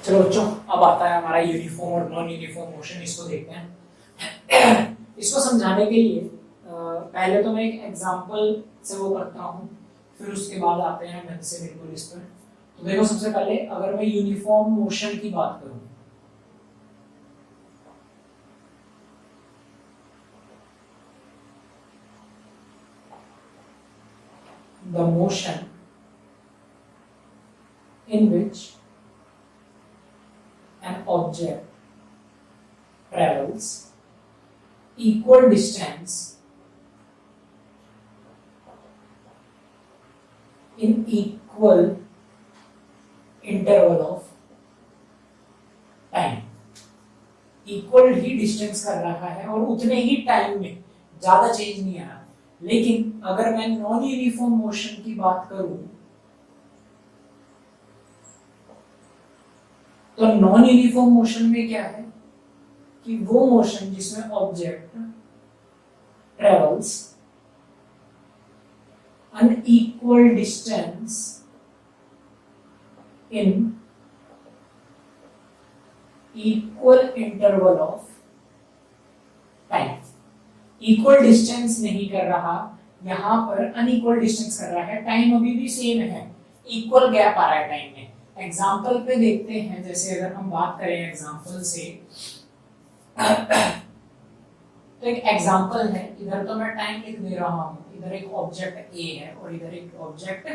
चलो बच्चों, अब आता है हमारा यूनिफॉर्म और नॉन यूनिफॉर्म मोशन। इसको देखते हैं। इसको समझाने के लिए पहले तो मैं एक एग्जांपल से वो करता हूँ, फिर उसके बाद आते हैं ढंग से बिल्कुल इस पर। तो देखो, सबसे पहले अगर मैं यूनिफॉर्म मोशन की बात करूँ, the motion in which an object travels equal distance in equal interval of time। Equal he distance कर रहा है और उतने ही टाइम में, ज्यादा चेंज नहीं आ रहा। लेकिन अगर मैं नॉन यूनिफॉर्म मोशन की बात करूं, तो नॉन यूनिफॉर्म मोशन में क्या है कि वो मोशन जिसमें object travels unequal distance in equal interval of time. Equal distance नहीं कर रहा, यहां पर अनइक्वल डिस्टेंस कर रहा है। टाइम अभी भी सेम है, इक्वल गैप आ रहा है टाइम में। एग्जाम्पल पे देखते हैं, जैसे अगर हम बात करें एग्जाम्पल से, तो एक एग्जाम्पल है, इधर तो मैं टाइम लिख दे रहा हूं, इधर एक ऑब्जेक्ट ए है और इधर एक ऑब्जेक्ट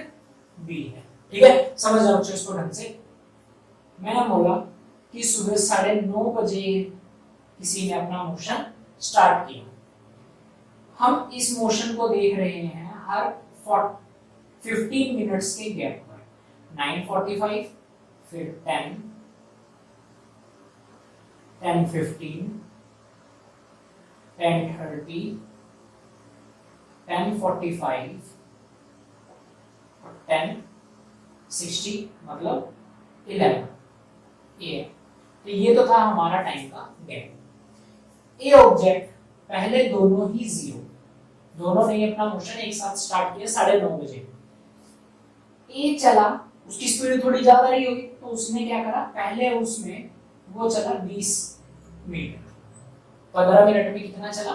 बी है। ठीक है, समझ जाओ इसको ढंग से। मैंने बोला कि सुबह 9:30 बजे किसी ने अपना मोशन स्टार्ट किया। हम इस मोशन को देख रहे हैं हर 15 मिनट्स के गैप पर। 9:45, फिर 10, 10:15, 10:30, 10:45 और 10:60, मतलब 11 AM। तो ये तो था हमारा टाइम का गैप। ए ऑब्जेक्ट पहले दोनों ही जीरो, दोनों ने अपना मोशन एक साथ स्टार्ट किया 9:30 बजे। ए चला, उसकी स्पीड थोड़ी ज्यादा रही होगी, तो उसने क्या करा, पहले उसमें वो चला 20 मीटर। 15 मिनट में कितना चला,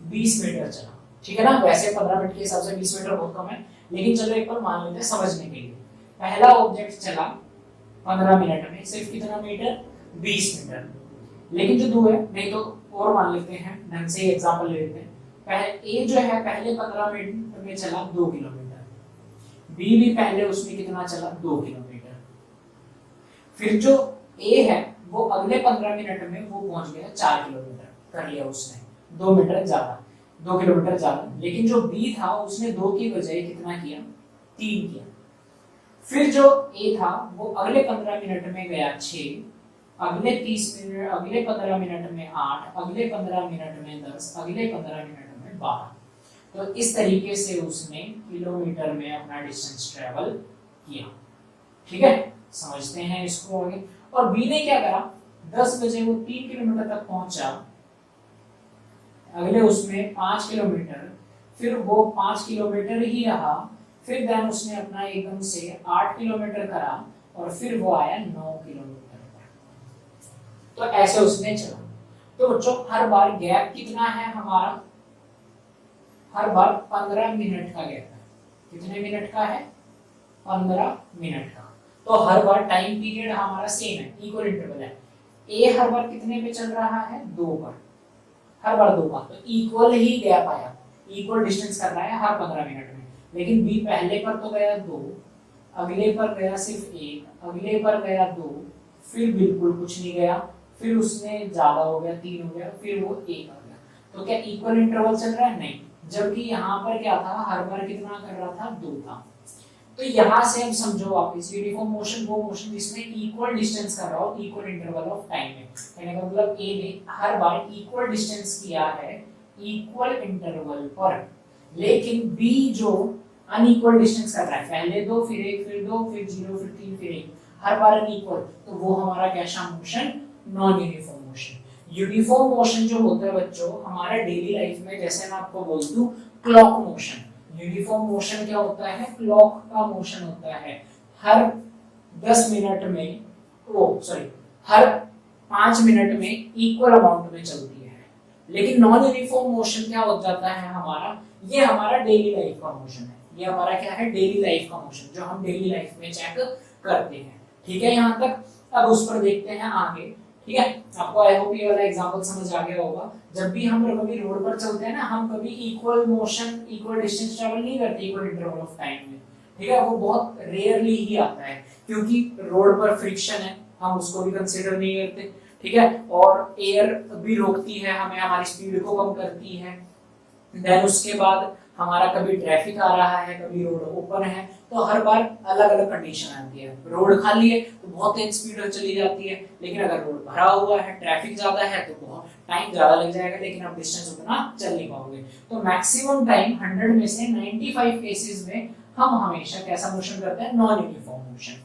20 मीटर चला। ठीक है ना, वैसे 15 मिनट के हिसाब से 20 मीटर बहुत कम है, लेकिन चलो एक बार मान लेते हैं समझने के लिए। पहला ऑब्जेक्ट चला 15 मिनट में सिर्फ कितना मीटर, 20 मीटर। लेकिन जो दो है, नहीं तो और मान लेते हैं, ढंग से एग्जांपल ले लेते हैं। ए जो है पहले 15 मिनट में चला 2 किलोमीटर, बी भी पहले उसमें कितना चला, 2 किलोमीटर। फिर जो ए है वो अगले 15 मिनट में वो पहुंच गया 4 किलोमीटर कर लिया उसने, 2 मीटर ज्यादा, 2 किलोमीटर ज्यादा। लेकिन जो बी था उसने 2 की बजाय कितना किया, 3 किया। फिर जो ए था वो अगले 15 मिनट में गया 6, अगले 30 मिनट, अगले 15 मिनट में 8, अगले 15 मिनट में 10, अगले 15 मिनट में 12। तो इस तरीके से उसने किलोमीटर में अपना डिस्टेंस ट्रेवल किया। ठीक है, समझते हैं इसको आगे। और बी ने क्या करा, 10 बजे वो 3 किलोमीटर तक पहुंचा, अगले उसमें 5 किलोमीटर, फिर वो 5 किलोमीटर ही रहा, फिर देन उसने अपना एकदम से 8 किलोमीटर करा और फिर वो आया 9 किलोमीटर पर। तो ऐसे उसने चला। तो बच्चों हर बार गैप कितना है हमारा, हर बार 15 मिनट का गैप है। कितने मिनट का है, 15 मिनट का। तो हर बार टाइम पीरियड हमारा सेम है, इक्वल इंटरवल है। ए हर बार कितने पे चल रहा है, 2 पर, हर बार 2 पर। तो इक्वल ही गैप आया, इक्वल डिस्टेंस कर रहा है हर 15 मिनट में। लेकिन बी पहले पर तो गया 2, अगले पर गया सिर्फ 1, अगले पर गया 2, फिर बिल्कुल कुछ नहीं गया, फिर उसने ज्यादा हो गया 3 हो गया, फिर वो 1 आ गया। तो क्या इक्वल इंटरवल चल रहा है, नहीं। जबकि यहाँ पर क्या था, हर बार कितना कर रहा था, 2 था। तो यहाँ से हम समझो वापस, यूनिफॉर्म मोशन वो मोशन जिसमें इक्वल डिस्टेंस कर रहा हो इक्वल इंटरवल ऑफ टाइम में। कहने का मतलब ए ने हर बार इक्वल डिस्टेंस किया है इक्वल इंटरवल पर, लेकिन बी जो अनइक्वल डिस्टेंस कर रहा है, पहले 2 फिर 1 फिर 2 फिर 0 फिर 3 फिर 1, हर बार अनइक्वल, तो वो हमारा कैसा motion, non uniform motion. Uniform motion जो होता है बच्चों हमारा डेली लाइफ में, जैसे मैं आपको बोल दूं क्लॉक मोशन। यूनिफॉर्म मोशन क्या होता है, क्लॉक का मोशन होता है। हर 10 मिनट में हर 5 मिनट में इक्वल अमाउंट में चलती है। लेकिन नॉन यूनिफॉर्म मोशन क्या हो जाता है हमारा, ये हमारा डेली लाइफ का मोशन है, ये हमारा क्या है, डेली लाइफ का मोशन, जो हम डेली लाइफ में चेक करते हैं। ठीक है यहाँ तक। अब उस पर देखते हैं आगे। ठीक है, आपको आई होप ये वाला एग्जांपल समझ आ गया होगा। जब भी हम कभी रोड पर चलते हैं ना, हम कभी equal motion equal distance travel नहीं करते इक्वल इंटरवल ऑफ टाइम में। ठीक है, वो बहुत रेयरली ही आता है, क्योंकि रोड पर फ्रिक्शन है, हम उसको भी कंसीडर नहीं करते। ठीक है, और एयर भी रोकती है हमें, हमारी स्पीड को कम करती है। देन उसके बाद हमारा कभी ट्रैफिक आ रहा है, कभी रोड ओपन है, तो हर बार अलग अलग कंडीशन आती है। रोड खाली है तो बहुत तेज स्पीड चली जाती है, लेकिन अगर रोड भरा हुआ है, ट्रैफिक ज्यादा है, तो बहुत टाइम ज्यादा लग जाएगा, लेकिन आप डिस्टेंस उतना चल नहीं पाओगे। तो मैक्सिमम टाइम 100 में से 95 केसेस में हम हमेशा कैसा मोशन करते हैं, नॉन यूनिफॉर्म मोशन।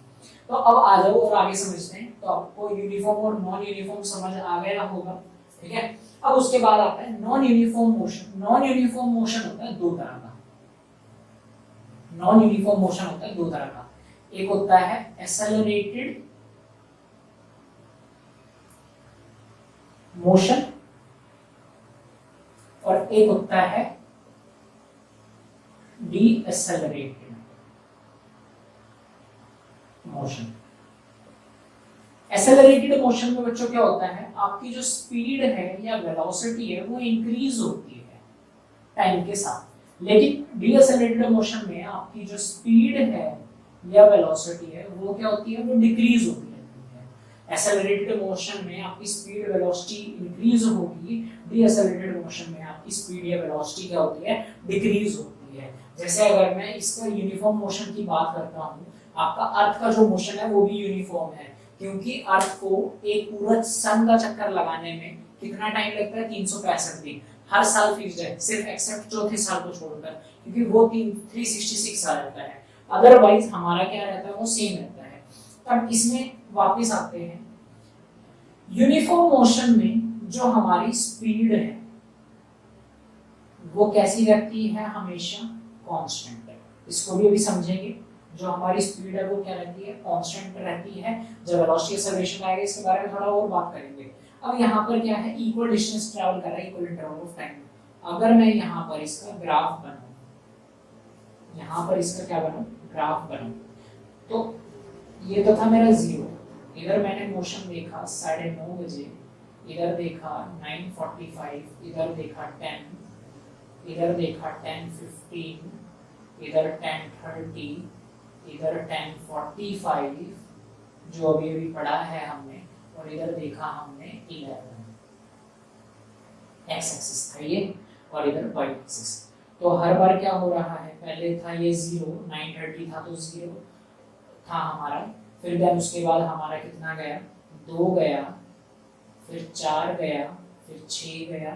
तो अब आ जाओ और आगे समझते हैं। तो आपको यूनिफॉर्म और नॉन यूनिफॉर्म समझ आ गया होगा। ठीक है, अब उसके बाद आता है non uniform motion. Non uniform motion होता है दो तरह का। नॉन यूनिफॉर्म मोशन होता है दो तरह का। एक होता है एक्सेलरेटेड मोशन और एक होता है डीएसेलरेटेड मोशन। एक्सेलरेटेड मोशन में बच्चों क्या होता है, आपकी जो स्पीड है या वेलोसिटी है वो इंक्रीज होती है टाइम के साथ। लेकिन डीएसेलरेटेड मोशन में आपकी जो स्पीड है या वेलोसिटी है वो क्या होती है, वो डिक्रीज होती है। एक्सेलरेटेड मोशन में आपकी स्पीड वेलोसिटी इंक्रीज होगी, डीएसेलरेटेड मोशन में आपकी स्पीड या वेलोसिटी क्या होती है, डिक्रीज होती है। जैसे अगर मैं इसका यूनिफॉर्म मोशन की बात करता हूँ, आपका अर्थ का जो मोशन है वो भी यूनिफॉर्म है, क्योंकि अर्थ को एक पूरा सन का चक्कर लगाने में कितना टाइम लगता है, 365 दिन। हर साल फिक्स्ड है, सिर्फ एक्सेप्ट चौथे साल को छोड़कर, क्योंकि वो 366 आ जाता है। अदरवाइज हमारा क्या रहता है, वो सेम रहता है। अब इसमें वापस आते हैं, यूनिफॉर्म मोशन में जो हमारी स्पीड है वो कैसी रहती है, हमेशा कांस्टेंट है। इसको भी अभी समझेंगे। जो हमारी स्पीड है वो क्या रहती है, कांस्टेंट रहती है। जब वेलोसिटी एक्सेलरेशन आएगा इसके बारे में थोड़ा और बात करेंगे। अब यहाँ पर क्या है, इक्वल डिस्टेंस ट्रैवल कर रहा है इक्वल इंटरवल ऑफ टाइम। अगर मैं यहाँ पर इसका ग्राफ बनाऊं, यहाँ पर इसका क्या बनाऊं, ग्राफ बनाऊं, तो ये तो था मेरा 0। इधर मैंने मोशन देखा 9:30 बजे, इधर देखा 9:45, इधर देखा 10, इधर देखा 10:15, इधर 10:30, इधर 10:45 जो अभी अभी पढ़ा है हमने, और इधर देखा हमने 11। एक्स एक्सिस था ये, और इधर वाई एक्सिस। तो हर बार क्या हो रहा है, पहले था ये 0, 9:30 था तो 0 था हमारा, फिर देन उसके बाद हमारा कितना गया, 2 गया, फिर 4 गया, फिर 6 गया,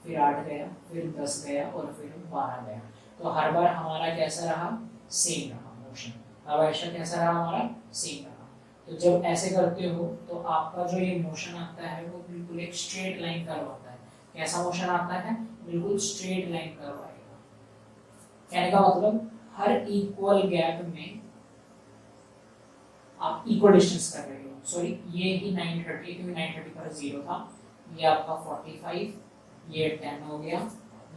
फिर 8 गया, फिर 10 गया और फिर 12 गया। तो हर बार हमारा कैसा रहा, सेम रहा मोशन। हमेशा कैसा रहा हमारा, सेम रहा। तो जब ऐसे करते हो तो आपका जो ये मोशन आता है वो बिल्कुल एक स्ट्रेट लाइन कर्व आता है। कैसा मोशन आता है, बिल्कुल स्ट्रेट लाइन कर्व आएगा। कहने का मतलब हर इक्वल गैप में आप इक्वल डिस्टेंस कर रहे हो। सॉरी, ये ही 9:30, क्योंकि 9:30 पर 0 था, ये आपका 45, ये 10 हो गया,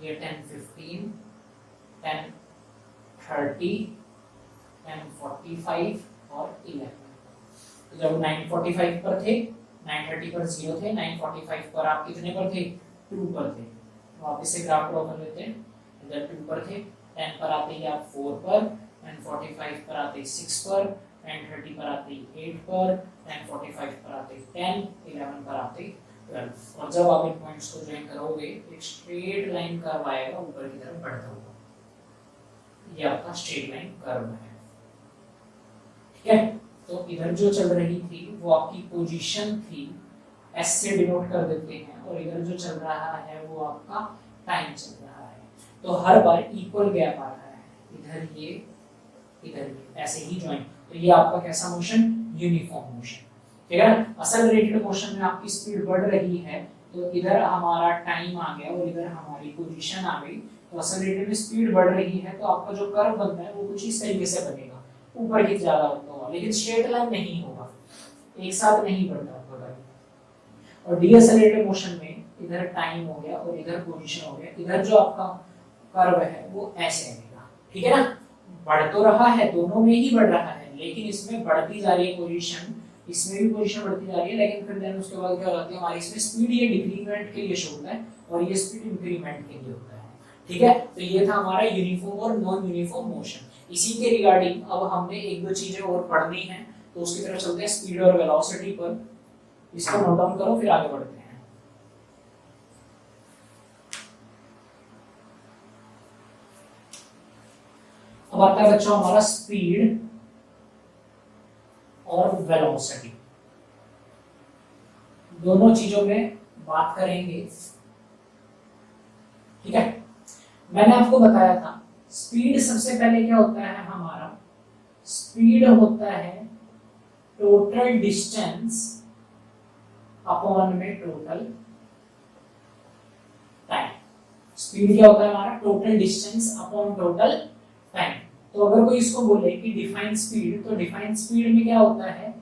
ये 10:15, 10:30, 10:45 और 11। तो जब 9:45 पर थे, 9:30 पर 0 थे, 9:45 पर आप कितने पर थे, 2 पर थे। वापस से ग्राफ ड्रॉ कर लेते हैं। इधर 2 पर थे, 10 पर आते ही आप 4 पर, 10:45 पर आते 6 पर, 10:30 पर आते 8 पर, 10:45 पर आते 10, 11 पर आते 12। और जब आप इन पॉइंट्स को ज्वाइन करोगे, एक स्ट्रेट लाइन कर्व आएगा ऊपर की तरफ बढ़ता हुआ। ये आपका स्ट्रेट लाइन कर्व है। ठीक है, तो इधर जो चल रही थी वो आपकी पोजीशन थी, एस से डिनोट कर देते हैं, और इधर जो चल रहा है वो आपका टाइम चल रहा है। तो हर बार इक्वल गैप आ रहा है, इधर ये, इधर ये, ऐसे ही ज्वाइन। तो ये आपका कैसा मोशन, यूनिफॉर्म मोशन। ठीक है ना। एक्सेलरेटेड मोशन में आपकी स्पीड बढ़ रही है, तो इधर हमारा टाइम आ गया और इधर हमारी पोजीशन आ गई। तो एक्सेलरेटेड में स्पीड बढ़ रही है, तो आपका जो कर्व बनता है वो कुछ इस तरीके से बनेगा, ऊपर की ज्यादा होता होगा, लेकिन स्ट्रेट लाइन नहीं होगा। एक साथ नहीं बढ़ता आपका गाड़ी। और डीएसएलरेटेड मोशन में इधर टाइम हो गया और इधर पोजीशन हो गया, इधर जो आपका कर्व है वो ऐसे आएगा, ठीक है ना। बढ़ तो रहा है, दोनों में ही बढ़ रहा है, लेकिन इसमें बढ़ती जा रही है पोजीशन, इसमें भी पोजीशन बढ़ती जा रही है, लेकिन फिर देन उसके बाद क्या हो जाती है हमारी इसमें स्पीड, ये डिक्रीमेंट के लिए शो होता है और ये स्पीड इंक्रीमेंट के लिए होता है, ठीक है। तो ये था हमारा यूनिफॉर्म और नॉन यूनिफॉर्म मोशन। इसी के रिगार्डिंग अब हमने एक दो चीजें और पढ़नी है, तो उसकी तरफ चलते हैं स्पीड और वेलोसिटी पर। इसको नोट डाउन करो फिर आगे बढ़ते हैं। अब आता है बच्चों हमारा स्पीड और वेलोसिटी, दोनों चीजों में बात करेंगे, ठीक है। मैंने आपको बताया था स्पीड सबसे पहले क्या होता है हमारा, स्पीड होता है टोटल डिस्टेंस अपॉन में टोटल टाइम। स्पीड क्या होता है हमारा, total distance upon total time. तो अगर कोई इसको बोले कि डिफाइन स्पीड, तो डिफाइन स्पीड में क्या होता है,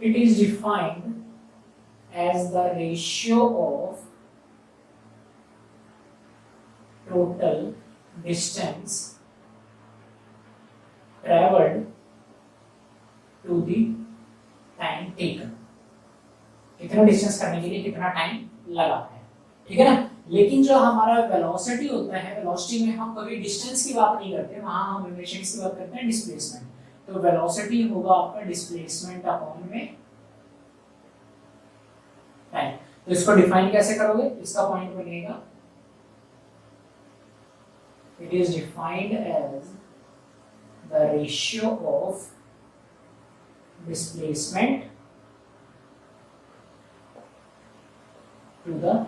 it is defined as the ratio of total distance travelled to the time taken, कितना डिस्टेंस करने के लिए कितना टाइम लगा है, ठीक है ना। लेकिन जो हमारा वेलोसिटी होता है, वेलोसिटी में हम कभी डिस्टेंस की बात नहीं करते, वहां हम इक्वेशंस की बात करते हैं, डिस्प्लेसमेंट। तो वेलोसिटी होगा आपका डिस्प्लेसमेंट अपॉन में टाइम। तो इसको डिफाइन कैसे करोगे, इसका पॉइंट बनेगा, it is defined as the ratio of displacement to the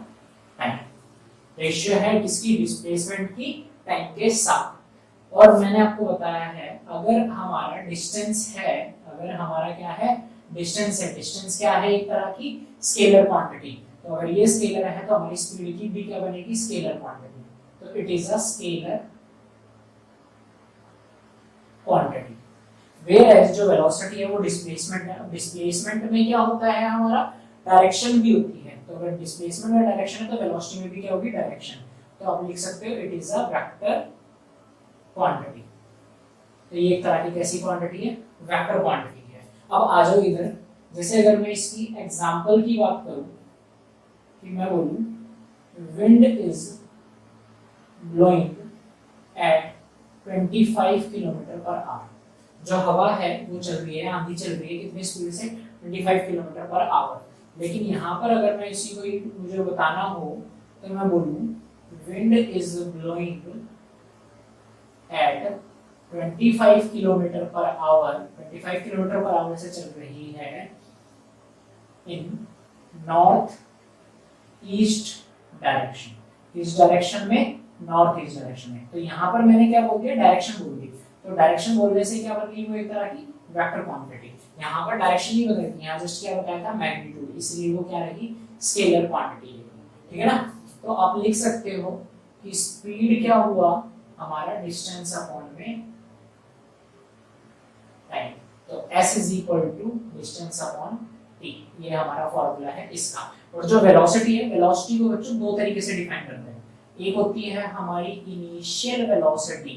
time. Ratio है किसकी, डिस्प्लेसमेंट की टाइम के साथ। और मैंने आपको बताया है अगर हमारा डिस्टेंस है, अगर हमारा क्या है, डिस्टेंस है, डिस्टेंस क्या है, एक तरह की स्केलर क्वांटिटी। तो अगर ये स्केलर है तो हमारी स्पीड की भी क्या बनेगी, स्केलर क्वांटिटी। तो it is a scalar quantity. Where जो वेलोसिटी है वो डिस्प्लेसमेंट है। डिस्प्लेसमेंट में क्या होता है हमारा, डायरेक्शन भी होती है। तो अगर डिस्प्लेसमेंट में डायरेक्शन है तो वेलोसिटी में भी क्या होगी, डायरेक्शन। तो आप लिख सकते हो it is a vector quantity. तो ये एक तरह की कैसी क्वांटिटी है, वेक्टर क्वांटिटी है। अब आ जाओ इधर, जैसे अगर मैं इसकी एग्जांपल की बात करूं कि मैं बोलूं wind is blowing at 25 kilometre per hour. जो हवा है वो चल रही है, आंधी चल रही है कितनी स्पीड से, 25 किलोमीटर पर आवर। लेकिन यहाँ पर अगर मैं इसी को मुझे बताना हो तो मैं बोलूं wind is blowing at 25 kilometre per hour, 25 kilometre per hour से चल रही है इन नॉर्थ ईस्ट डायरेक्शन। इस डायरेक्शन में, नॉर्थ ईस्ट डायरेक्शन में। तो यहाँ पर मैंने क्या बोल दिया, डायरेक्शन बोल दी। तो डायरेक्शन बोलने से क्या बन गई, वो एक तरह की वेक्टर क्वांटिटी। यहाँ पर डायरेक्शन नहीं बदलती, यहाँ जस्ट क्या बताया था, मैग्नीट्यूड, इसलिए वो क्या रही, स्केलर क्वांटिटी रही, ठीक है ना। तो आप लिख सकते हो कि स्पीड क्या हुआ हमारा, डिस्टेंस अपॉन में टाइम। तो s is equal to distance upon t, ये हमारा फॉर्मूला है इसका। और जो वेलोसिटी है, वेलोसिटी को बच्चों दो तरीके से डिफाइन करते हैं। एक होती है हमारी इनिशियल वेलोसिटी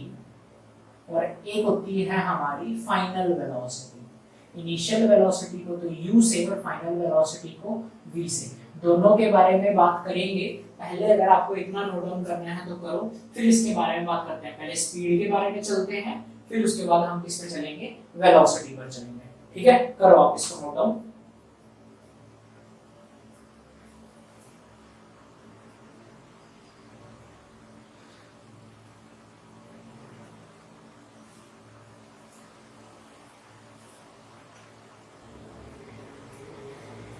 और एक होती है हमारी फाइनल वेलोसिटी। इनिशियल वेलोसिटी को तो u से और फाइनल वेलोसिटी को v से। दोनों के बारे में बात करेंगे। पहले अगर आपको इतना नोट डाउन करना है तो करो, फिर इसके बारे में बात करते हैं। पहले स्पीड के बारे में चलते हैं, फिर उसके बाद हम किस पे चलेंगे, वेलोसिटी पर चलेंगे, ठीक है। करो आप इसको नोट डाउन।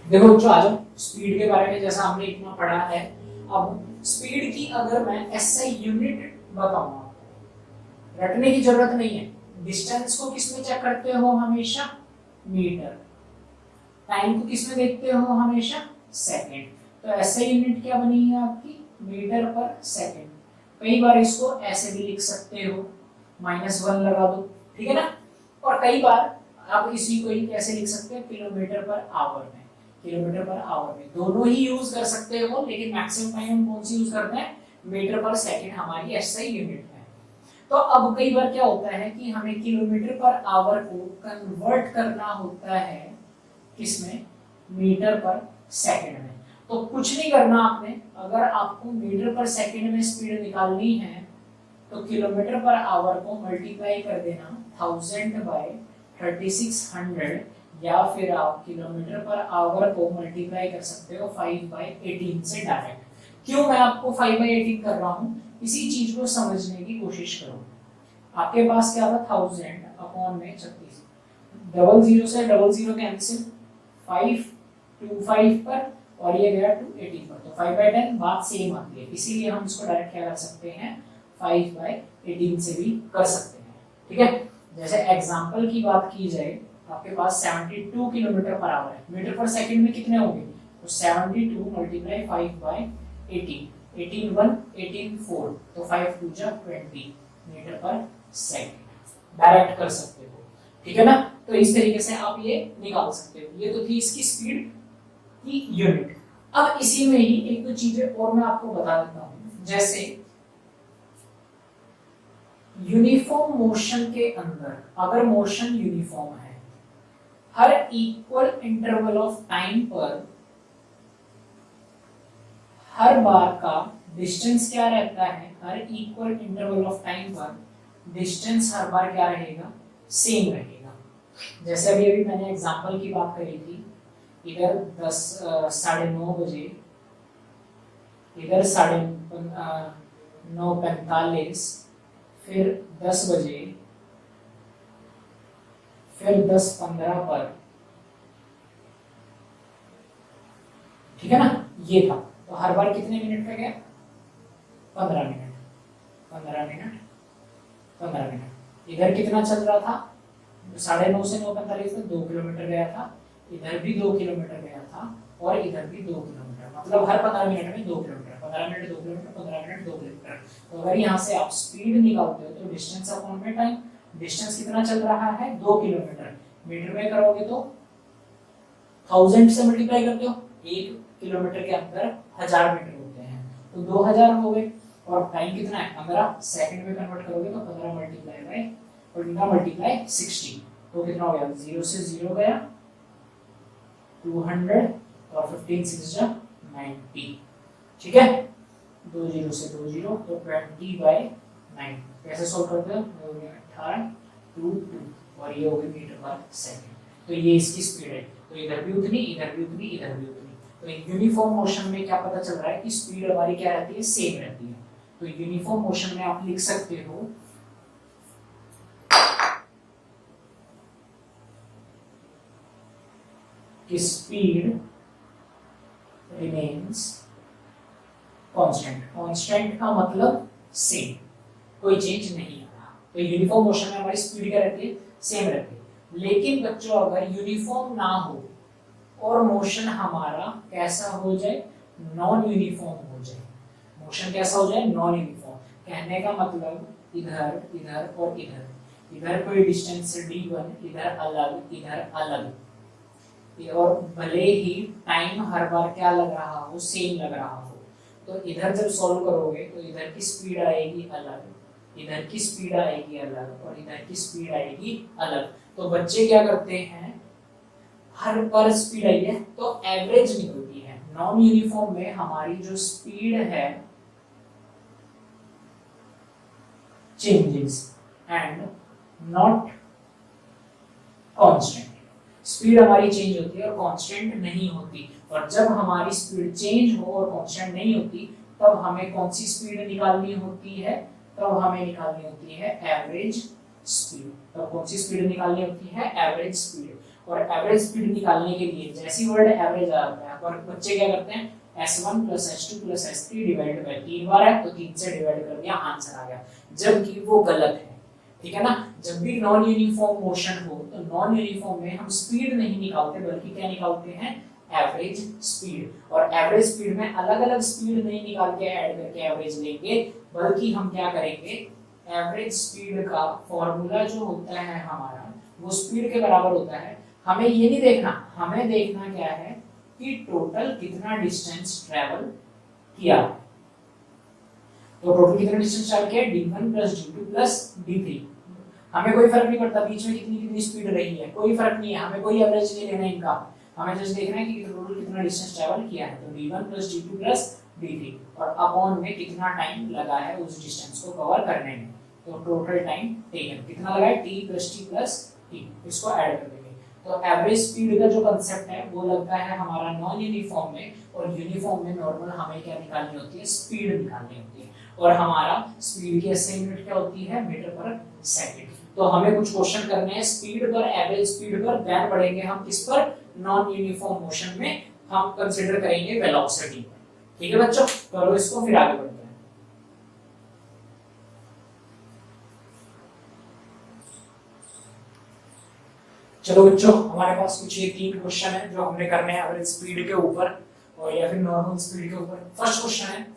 देखो बच्चों आ जाओ, स्पीड के बारे में जैसा हमने इतना पढ़ा है, अब स्पीड की अगर मैं एसआई यूनिट बताऊंगा, रटने की जरूरत नहीं है। डिस्टेंस को किसमें चेक करते हो हमेशा, मीटर। टाइम को किसमें देखते हो हमेशा, सेकंड। तो एसआई यूनिट क्या बनी है आपकी, मीटर पर सेकंड। कई बार इसको ऐसे भी लिख सकते हो, -1 लगा दो, ठीक है ना। और कई बार आप इसी को ही कैसे लिख सकते हैं, किलोमीटर पर आवर में, किलोमीटर पर आवर में दोनों ही यूज कर सकते हो, लेकिन मैक्सिमम टाइम हम कौन सी यूज करते हैं, मीटर पर सेकंड हमारी एसआई यूनिट है। तो अब कई बार क्या होता है कि हमें किलोमीटर पर आवर को कन्वर्ट करना होता है किसमें, मीटर पर सेकंड में। तो कुछ नहीं करना आपने, अगर आपको मीटर पर सेकंड में स्पीड निकालनी है तो किलोमीटर पर आवर को मल्टीप्लाई कर देना 1000 बाय 3600, या फिर आप किलोमीटर पर आवर को मल्टीप्लाई कर सकते हो 5/18 से डायरेक्ट। क्यों मैं आपको 5/18 कर रहा हूँ, इसी चीज को समझने की कोशिश करो। आपके पास क्या था, 1000 अपॉन में 36, 00 से 00 कैंसिल, 5 2 5 पर और ये गया 218 पर, तो 5/10 बात सेम आती है, इसीलिए हम इसको डायरेक्ट क्या कर सकते हैं, 5/18 से भी कर सकते हैं। ठीक है, जैसे एग्जांपल की बात की जाए, आपके पास 72 किलोमीटर पर आवर है, मीटर पर सेकंड में कितने होंगे, तो 72 मल्टीप्लाई 5/18, 18 1 18 4, तो 5 2 जा 20 मीटर पर सेकंड डायरेक्ट कर सकते हो। ठीक है ना, तो इस तरीके से आप ये निकाल सकते हो। ये तो थी इसकी स्पीड की यूनिट। अब इसी में ही एक दो चीजें और मैं आपको बता देता हूं, जैसे यूनिफॉर्म मोशन के अंदर अगर मोशन यूनिफॉर्म है, हर इक्वल इंटरवल ऑफ टाइम पर हर बार का डिस्टेंस क्या रहता है, हर इक्वल इंटरवल ऑफ टाइम पर डिस्टेंस हर बार क्या रहेगा, सेम रहेगा। जैसे अभी मैंने एग्जांपल की बात करी थी, इधर 9:30 बजे, इधर 9:45, फिर 10 बजे, फिर 10:15 पर। ठीक है ना, ये था। तो हर बार कितने मिनट का गया, 15 मिनट, 15 मिनट, 15 मिनट। इधर कितना चल रहा था, 9:30 से 9:45 तक 2 किलोमीटर गया था, इधर भी 2 किलोमीटर गया था, और इधर भी 2 किलोमीटर, मतलब हर 15 मिनट में 2 kilometre, 15 minute 2 kilometre, 15 minute 2 kilometre. तो अगर यहाँ से आप स्पीड निकालते हो तो डिस्टेंस अपॉन में टाइम, डिस्टेंस कितना चल रहा है, 2 किलोमीटर, मीटर में करोगे तो 1000 से मल्टीप्लाई करते हो, 1 किलोमीटर के अंदर 1000 मीटर होते हैं, तो 2000 हो गए। और टाइम कितना है, 15 सेकंड में कन्वर्ट करोगे तो 15 मल्टीप्लाई बाय 60, तो कितना हो गया, 0 से 0 गया 200, और 15 6 जा 90। ठीक है, 2 0 से 2 0, तो 20/9। कैसे सोल्व करते हो, 18 2 2, और ये हो गई मीटर पर सेकंड। तो ये इसकी स्पीड है, तो इधर भी उतनी, इधर भी उतनी, इधर भी उतनी। तो यूनिफॉर्म मोशन में क्या पता चल रहा है कि स्पीड हमारी क्या रहती है, सेम रहती है। तो यूनिफॉर्म मोशन में आप लिख सकते हो कि स्पीड रिमेन्स कांस्टेंट। कांस्टेंट का मतलब सेम, कोई चेंज नहीं आ रहा। तो यूनिफॉर्म मोशन में हमारी स्पीड क्या रहती है, सेम रहती है। लेकिन बच्चों अगर यूनिफॉर्म ना हो और मोशन हमारा कैसा हो जाए, नॉन यूनिफॉर्म हो जाए, मोशन कैसा हो जाए, नॉन यूनिफॉर्म। कहने का मतलब इधर इधर और इधर, इधर कोई डिस्टेंस d1, इधर अलग, इधर अलग, और भले ही टाइम हर बार क्या लग रहा हो, सेम लग रहा हो, तो इधर जब सॉल्व करोगे तो इधर की स्पीड आएगी अलग, इधर की स्पीड आएगी अलग, और इधर की स्पीड आएगी अलग। तो बच्चे क्या करते हैं, हर पर स्पीड आई है तो एवरेज निकलती है। नॉन यूनिफॉर्म में हमारी जो स्पीड है changes and not constant. Speed हमारी चेंज होती है और कांस्टेंट नहीं होती। और जब हमारी स्पीड चेंज हो और कांस्टेंट नहीं होती, तब हमें कौन सी स्पीड निकालनी होती है, तब हमें निकालनी होती है एवरेज स्पीड। तब कौन सी स्पीड निकालनी होती है, एवरेज स्पीड। और एवरेज स्पीड निकालने के लिए जैसी वर्ड एवरेज आता है, पर बच्चे क्या करते हैं, s1 + s2 + s3 divided by 3 बार है तो 3 से डिवाइड कर दिया, आंसर आ गया, जबकि वो गलत है। ठीक है ना, जब भी नॉन यूनिफॉर्म मोशन हो तो नॉन यूनिफॉर्म में हम स्पीड नहीं निकालते, बल्कि क्या निकालते हैं, एवरेज स्पीड। और एवरेज स्पीड में अलग अलग स्पीड नहीं निकाल के ऐड करके एवरेज लेंगे, बल्कि हम क्या करेंगे, एवरेज स्पीड का फॉर्मूला जो होता है हमारा, वो स्पीड के बराबर होता है। हमें ये नहीं देखना, हमें देखना क्या है कि टोटल कितना डिस्टेंस ट्रेवल किया। तो टोटल कितना डिस्टेंस ट्रेवल किया, d1 plus d2 plus d3। हमें कोई फर्क नहीं पड़ता बीच में कितनी कितनी स्पीड रही है, कोई फर्क नहीं है, हमें कोई एवरेज नहीं लेना इनका, हमें जस्ट देखना है कि टोटल कितना डिस्टेंस ट्रेवल किया है। तो d1 plus d2 plus d3 और अपॉन में कितना टाइम लगा है उस डिस्टेंस को कवर करने में। तो टोटल टाइम टेकन कितना लगा है, t plus t plus t, इसको ऐड कर देंगे। तो एवरेज स्पीड का जो कांसेप्ट है वो लगता है हमारा नॉन यूनिफॉर्म में, और यूनिफॉर्म में नॉर्मल हमें क्या निकालनी होती है, स्पीड निकालनी होती है। और हमारा स्पीड की SI यूनिट क्या होती है, मीटर पर सेकंड। तो हमें कुछ क्वेश्चन करने हैं स्पीड पर, एवरेज स्पीड पर, देन बढ़ेंगे हम किस पर, नॉन यूनिफॉर्म मोशन में हम कंसीडर करेंगे वेलोसिटी। ठीक है बच्चों, करो इसको फिर आगे बढ़ते हैं। चलो बच्चों, हमारे पास कुछ ये 3 क्वेश्चन है जो हमने करने हैं एवरेज स्पीड के ऊपर और या फिर नॉर्मल स्पीड के ऊपर। फर्स्ट क्वेश्चन है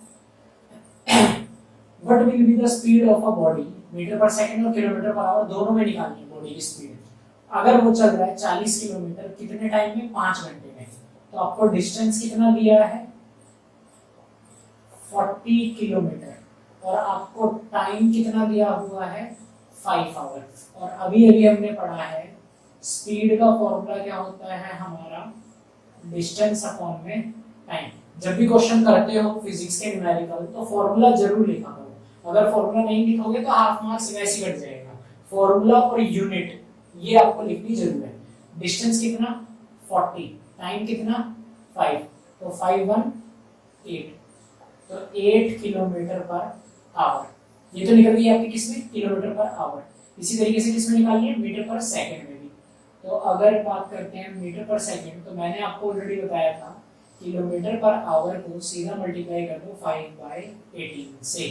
what will be the speed of a body, metre per second और किलोमीटर पर आवर दोनों में निकालनी है बॉडी की स्पीड। अगर वो चल रहा है 40 किलोमीटर कितने टाइम में, 5 घंटे में। तो आपको डिस्टेंस कितना दिया है, 40 किलोमीटर, और आपको टाइम कितना दिया हुआ है, 5 आवर। और अभी अभी हमने पढ़ा है स्पीड का फॉर्मूला क्या होता है हमारा, डिस्टेंस अपॉन में टाइम। जब भी क्वेश्चन करते हो फिजिक्स के न्यूमेरिकल तो फॉर्मूला जरूर लिखा करो, अगर फॉर्मूला नहीं लिखोगे तो हाफ मार्क्स वैसे ही कट जाएगा। फॉर्मूला और यूनिट ये आपको लिखनी जरूर है। डिस्टेंस कितना 40, टाइम कितना 5, तो 5 1 8, तो 8 किलोमीटर पर आवर। ये तो निकल गई आपकी किसमें, किलोमीटर पर आवर। इसी तरीके से किसमें निकालनी है, मीटर पर सेकंड में भी। तो अगर बात करते हैं मीटर पर सेकंड, तो मैंने आपको ऑलरेडी बताया था किलोमीटर पर आवर को सीधा मल्टीप्लाई कर दो 5/18 से,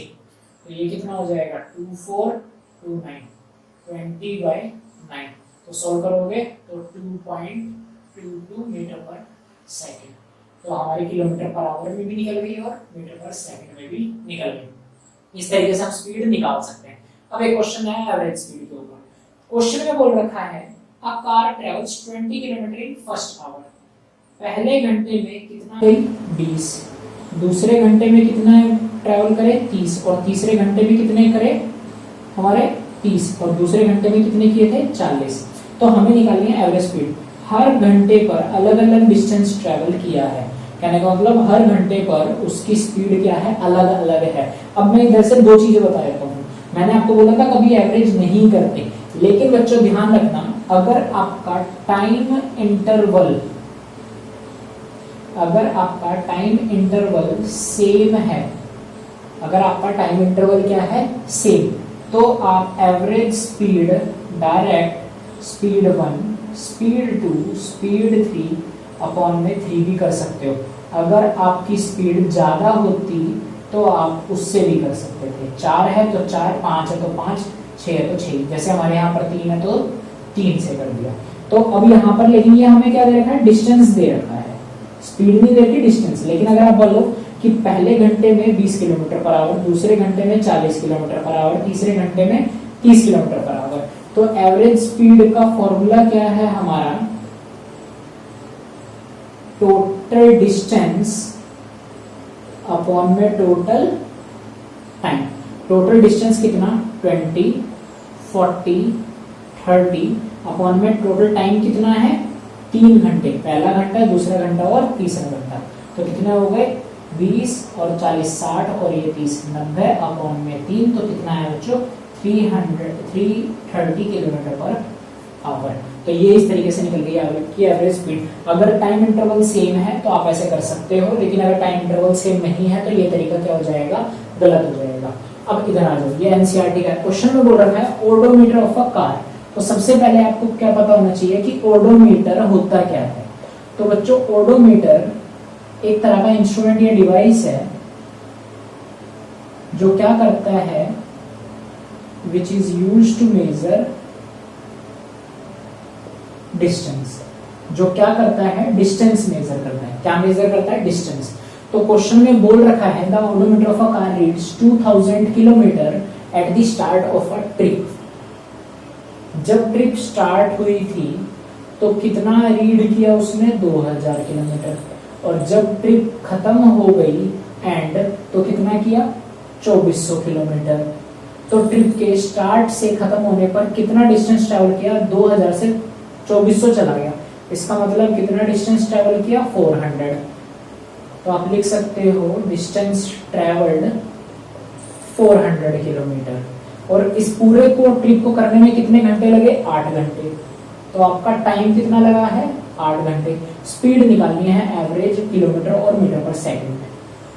तो ये कितना हो जाएगा 2429, 20/9। तो सॉल्व करोगे तो 2.22 मीटर पर सेकंड। तो हमारे किलोमीटर पर आवर में भी निकल गई और मीटर पर सेकंड में भी निकल गई। इस तरीके से हम स्पीड निकाल सकते हैं। अब एक क्वेश्चन है एवरेज स्पीड के ऊपर। क्वेश्चन में बोल रखा है a car travels 20 kilometre in first hour. पहले घंटे में कितना, 20, दूसरे घंटे में कितना ट्रेवल करे 30, और तीसरे घंटे में कितने करे हमारे 30, और दूसरे घंटे में कितने किए थे 40। तो हमें निकालनी है एवरेज स्पीड। हर घंटे पर अलग अलग डिस्टेंस ट्रेवल किया है, कहने का मतलब हर घंटे पर उसकी स्पीड क्या है, अलग अलग है। अब मैं इधर से 2 चीजें बता देता हूँ। मैंने आपको बोला था कभी एवरेज नहीं करते, लेकिन बच्चों ध्यान रखना अगर आपका टाइम इंटरवल सेम है, अगर आपका टाइम इंटरवल क्या है सेम, तो आप average speed direct speed 1, speed 2, speed 3 upon में 3 भी कर सकते हो। अगर आपकी स्पीड ज्यादा होती तो आप उससे भी कर सकते थे। 4 है तो 4, 5 है तो 5, 6 है तो 6, जैसे हमारे यहाँ पर 3 है तो 3 से कर दिया। तो अब यहाँ पर लेकिन ये हमें क्या दे रखा है, डिस्टेंस दे रखा है, स्पीड नहीं दे रखी डिस्टेंस। लेकिन अगर आप बोलो कि पहले घंटे में 20 किलोमीटर पर आवर, दूसरे घंटे में 40 किलोमीटर पर आवर, तीसरे घंटे में 30 किलोमीटर पर आवर, तो एवरेज स्पीड का फॉर्मूला क्या है हमारा, टोटल डिस्टेंस अपॉन में टोटल टाइम। टोटल डिस्टेंस कितना 20, 40, 30 अपॉन में टोटल टाइम कितना है 3 घंटे, पहला घंटा, दूसरा घंटा और तीसरा घंटा। तो कितने हो गए 20 और 40 60 और ये 30 90 अपॉन में 3, तो कितना है बच्चों 330 किलोमीटर पर आवर। तो ये इस तरीके से निकल गई आपकी एवरेज स्पीड। अगर टाइम इंटरवल सेम है तो आप ऐसे कर सकते हो, लेकिन अगर टाइम इंटरवल सेम नहीं है तो ये तरीका क्या हो जाएगा, गलत हो जाएगा। अब इधर आ जाओ, ये एनसीईआरटी का क्वेश्चन में बोल रखा है ओडोमीटर ऑफ अ कार। तो सबसे पहले आपको क्या पता होना चाहिए कि ओडोमीटर होता क्या है। तो बच्चों ओडोमीटर एक तरह का इंस्ट्रूमेंट या डिवाइस है जो क्या करता है, which is used to measure distance. जो क्या करता है, डिस्टेंस मेजर करता है। क्या मेजर करता है, डिस्टेंस। तो क्वेश्चन में बोल रखा है the odometer of a car reads 2000 kilometre at the start of a trip. जब ट्रिप स्टार्ट हुई थी तो कितना रीड किया उसने, 2000 किलोमीटर, और जब ट्रिप खत्म हो गई एंड तो कितना किया, 2400 किलोमीटर। तो ट्रिप के स्टार्ट से खत्म होने पर कितना डिस्टेंस ट्रैवल किया, 2000 से 2400 चला गया, इसका मतलब कितना डिस्टेंस ट्रैवल किया, 400। तो आप लिख सकते हो डिस्टेंस ट्रैवल्ड 400 किलोमीटर, और इस पूरे को ट्रिप को करने में कितने घंटे लगे, 8 घंटे। तो आपका टाइम कितना लगा है, 8 घंटे। स्पीड निकालनी है एवरेज किलोमीटर और मीटर पर सेकंड।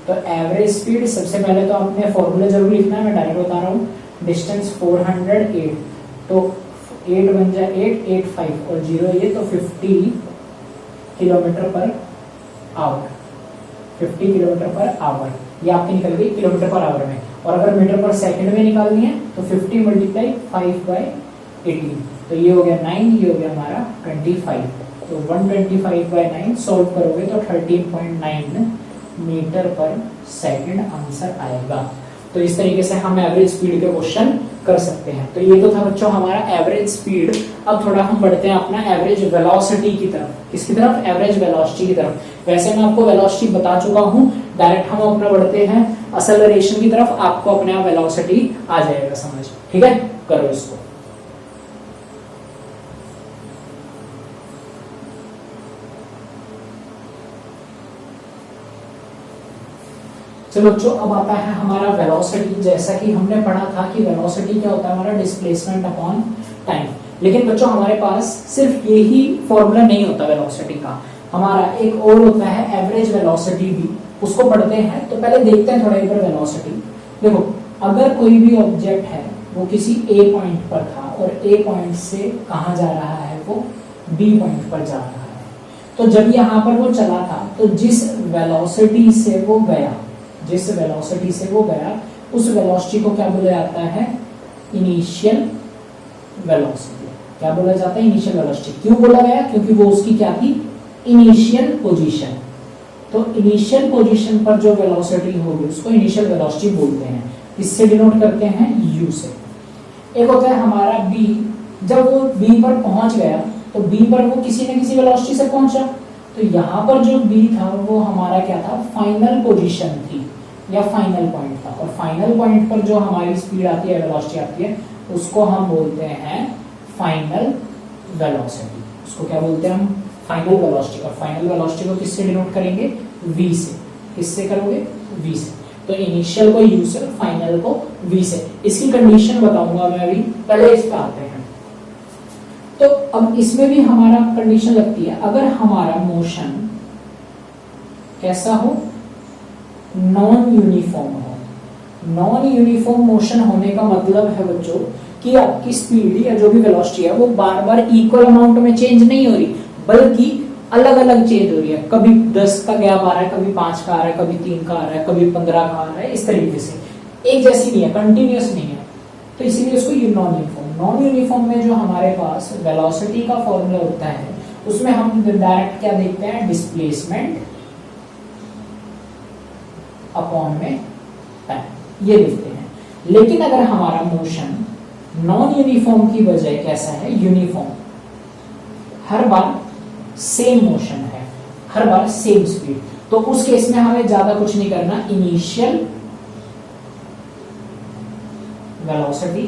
तो एवरेज स्पीड सबसे पहले तो आपने फॉर्मूला जरूर लिखना है, मैं डायरेक्ट बता रहा हूँ। डिस्टेंस 408, तो 8 बन जाए 8, 8 5 और 0 ये, तो 50 kilometre per our, 50 kilometre per our, ये आपकी निकल गई किलोमीटर पर आवर में। और अगर मीटर पर सेकंड में निकालनी है तो 50 मल्टीप्लाई 5/18, तो ये हो गया 9, ये हो गया हमारा 25। तो 125/9 सॉल्व करोगे तो 13.9 मीटर पर सेकंड आंसर आएगा। तो इस तरीके से हम एवरेज स्पीड के क्वेश्चन कर सकते हैं। तो ये तो था बच्चों हमारा एवरेज स्पीड। अब थोड़ा हम बढ़ते हैं अपना एवरेज वेलोसिटी की तरफ। किसकी तरफ, एवरेज वेलोसिटी की तरफ। वैसे मैं आपको वेलोसिटी बता चुका हूं, डायरेक्ट हम अपना बढ़ते हैं एक्सेलरेशन की तरफ, आपको अपने आप वेलोसिटी आ जाएगा समझ, ठीक है। करो इसको। चलो बच्चों, अब आता है हमारा वेलोसिटी। जैसा कि हमने पढ़ा था कि वेलोसिटी क्या होता है, हमारा डिस्प्लेसमेंट अपॉन टाइम। लेकिन बच्चों हमारे पास सिर्फ यही फॉर्मूला नहीं होता वेलोसिटी का, हमारा एक और होता है एवरेज वेलोसिटी भी, उसको पढ़ते हैं। तो पहले देखते हैं थोड़ा एक बार वेलोसिटी। देखो, अगर कोई भी ऑब्जेक्ट है वो किसी ए पॉइंट पर था और ए पॉइंट से कहाँ जा रहा है, वो बी पॉइंट पर जा रहा है। तो जब यहाँ पर वो चला था तो जिस वेलोसिटी से वो गया, जिस वेलोसिटी से वो गया, उस वेलोसिटी को क्या बोला जाता है, इनिशियल वेलोसिटी। क्या बोला जाता है, इनिशियल वेलोसिटी। क्यों बोला गया, क्योंकि वो उसकी क्या थी, इनिशियल पोजीशन। तो इनिशियल पोजीशन पर जो वेलोसिटी होगी उसको इनिशियल वेलोसिटी बोलते हैं। इससे डिनोट करते हैं यू से। एक होता है हमारा बी, जब वो बी पर पहुंच गया तो बी पर वो किसी न किसी वेलोसिटी से पहुंचा, तो यहाँ पर जो बी था वो हमारा क्या था, फाइनल पोजीशन थी या फाइनल पॉइंट था। और फाइनल पॉइंट पर जो हमारी स्पीड आती है, वेलोसिटी आती है, उसको हम बोलते हैं फाइनल वेलोसिटी। उसको क्या बोलते हैं हम, फाइनल वेलोसिटी। और फाइनल वेलोसिटी को किससे डिनोट करेंगे, v से। किससे करोगे, v से। तो इनिशियल को u से, फाइनल को v से। इसकी कंडीशन बताऊंगा मैं अभी, पहले इस पे आते हैं। तो अब इसमें भी हमारा कंडीशन लगती है, अगर हमारा मोशन कैसा हो, नॉन यूनिफॉर्म हो। नॉन यूनिफॉर्म मोशन होने का मतलब है बच्चों कि आपकी स्पीड या जो भी वेलोसिटी है वो बार बार इक्वल अमाउंट में चेंज नहीं हो रही, बल्कि अलग अलग चेंज हो रही है। कभी 10 का गैप आ रहा है, कभी 5 का आ रहा है, कभी 3 का आ रहा है, कभी 15 का आ रहा है। इस तरीके से एक जैसी नहीं है, कंटिन्यूअस नहीं है। तो इसीलिए उसको नॉन यूनिफॉर्म। नॉन यूनिफॉर्म में जो हमारे पास वेलोसिटी का फॉर्मूला होता है, उसमें हम डायरेक्ट क्या देखते हैं, डिस्प्लेसमेंट अपॉन में टाइम, ये देखते हैं। लेकिन अगर हमारा मोशन नॉन यूनिफॉर्म की बजाय कैसा है, यूनिफॉर्म, हर बार सेम मोशन है, हर बार सेम स्पीड, तो उस केस में हमें ज्यादा कुछ नहीं करना, initial velocity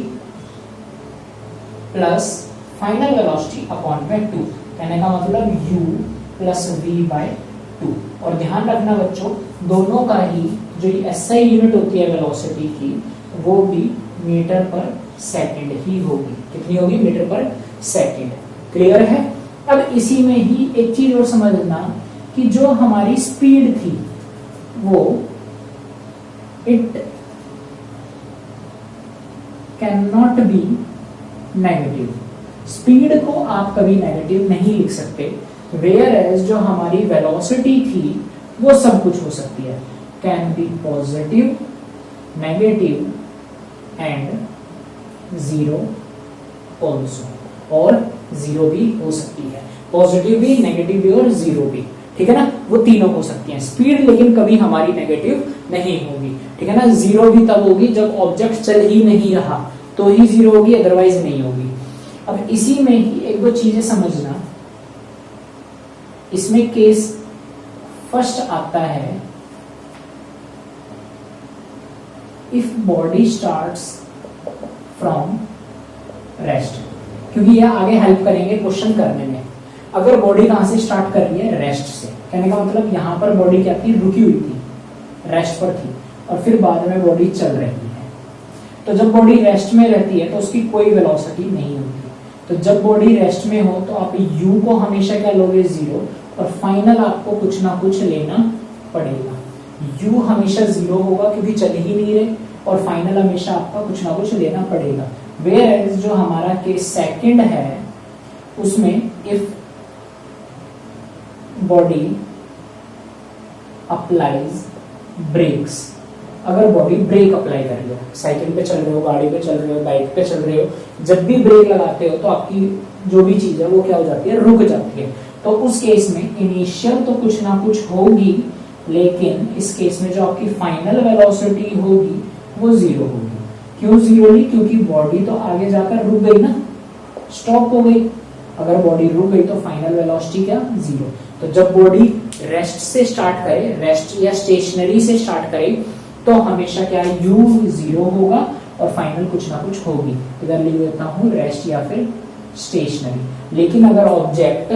plus final velocity upon में 2। कहने का मतलब u प्लस v/2। और ध्यान रखना बच्चों, दोनों का ही जो SI यूनिट होती है वेलोसिटी की, वो भी मीटर पर सेकंड ही होगी। कितनी होगी, मीटर पर सेकंड। क्लियर है। अब इसी में ही एक चीज और समझना कि जो हमारी स्पीड थी वो it can not be negative. Speed को आप कभी नेगेटिव नहीं लिख सकते, वेयर एज जो हमारी वेलोसिटी थी वो सब कुछ हो सकती है, can be positive, negative and zero also, और जीरो भी हो सकती है, पॉजिटिव भी, नेगेटिव भी और जीरो भी। ठीक है ना, वो तीनों हो सकती हैं स्पीड, लेकिन कभी हमारी नेगेटिव नहीं होगी। ठीक है ना, जीरो भी तब होगी जब ऑब्जेक्ट चल ही नहीं रहा तो ही जीरो होगी, अदरवाइज नहीं होगी। अब इसी में ही एक दो चीजें समझना, इसमें केस फर्स्ट आता है if body starts from rest, क्योंकि ये आगे हेल्प करेंगे क्वेश्चन करने में। अगर बॉडी कहां से स्टार्ट कर रही है, रेस्ट से, कहने का मतलब यहां पर बॉडी क्या थी, रुकी हुई थी, रेस्ट पर थी, और फिर बाद में बॉडी चल रही है। तो जब बॉडी रेस्ट में रहती है तो उसकी कोई वेलोसिटी नहीं होती। तो जब बॉडी रेस्ट में हो तो आप u को हमेशा क्या लोगे, 0, और फाइनल आपको कुछ ना कुछ लेना पड़ेगा। u हमेशा 0 होगा क्योंकि चल ही नहीं रहे, और फाइनल हमेशा आपका कुछ ना कुछ लेना पड़ेगा। वेयर जो हमारा केस सेकंड है उसमें इफ बॉडी अप्लाइज ब्रेक्स, अगर बॉडी ब्रेक अप्लाई कर रही हो, साइकिल पे चल रहे हो, गाड़ी पे चल रहे हो, बाइक पे चल रहे हो, जब भी ब्रेक लगाते हो तो आपकी जो भी चीज है वो क्या हो जाती है, रुक जाती है। तो उस केस में इनिशियल तो कुछ ना कुछ होगी, लेकिन इस केस में जो आपकी फाइनल वेलोसिटी होगी वो 0 होगी। क्यों 0 हुई, क्योंकि बॉडी तो आगे जाकर रुक गई ना, स्टॉप हो गई। अगर बॉडी रुक गई तो फाइनल वेलोसिटी क्या, 0। तो जब बॉडी रेस्ट से स्टार्ट करे, रेस्ट या स्टेशनरी से स्टार्ट करे, तो हमेशा क्या है, u 0 होगा और फाइनल कुछ ना कुछ होगी। इधर लिख देता हूं रेस्ट या फिर स्टेशनरी। लेकिन अगर ऑब्जेक्ट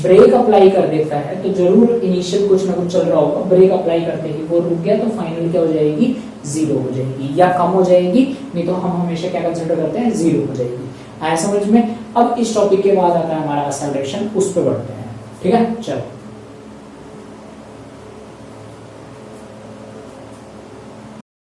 ब्रेक अप्लाई कर देता है तो जरूर इनिशियल कुछ ना कुछ चल रहा होगा, ब्रेक अप्लाई करते ही वो रुक गया तो फाइनल क्या हो जाएगी, 0 हो जाएगी, या कम हो जाएगी, नहीं तो हम हमेशा क्या कंसिडर करते हैं, 0 हो जाएगी। आया समझ में। अब इस टॉपिक के बाद आता है हमारा एक्सेलरेशन, उस पर बढ़ते हैं। ठीक है, चलो।